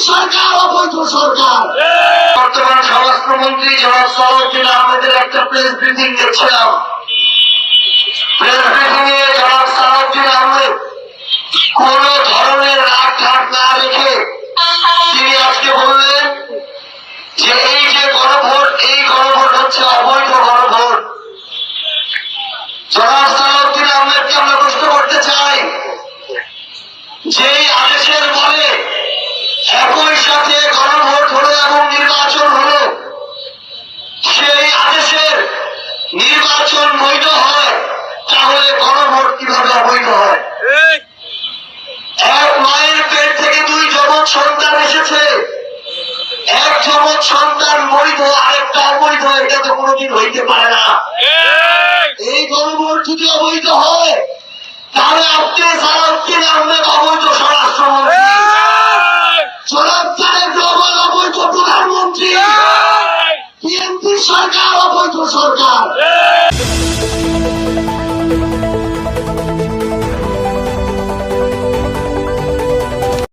সরকার অবৈধ সরকার। বর্তমান স্বরাষ্ট্রমন্ত্রী জনাব সালাউদ্দিন আহমেদের একটা প্রেস ব্রিফিং দেখছিলাম। প্রেস ব্রিফিং এ জনাব সালাউদ্দিন আহমেদ কোন ধরনের রাগ ঢাক না রেখে তিনি আজকে বললেন যে এই যে গণভোট, এই গণভোট হচ্ছে অবৈধ গণভোট। জনাব সালাউদ্দিন আহমেদকে আমরা প্রশ্ন করতে চাই, যেই আদেশের বলে একই সাথে গণভোট হলো এবং নির্বাচন হলো, সেই আদেশের নির্বাচন বৈধ হয়, তাহলে গণভোট কিভাবে অবৈধ হয়? এক মায়ের পেট থেকে দুই যমজ সন্তান এসেছে, এক যমজ সন্তান বৈধ, আরেকটা অবৈধ, এটা তো কোনোদিন হইতে পারে না। এই গণভোট যদি অবৈধ হয়, তাহলে আপনি সালাউদ্দিন আহমেদ অবৈধ স্বরাষ্ট্রমন্ত্রী, জনাব তারেক রহমান অবৈধ প্রধানমন্ত্রী, বিএনপি সরকার অবৈধ সরকার।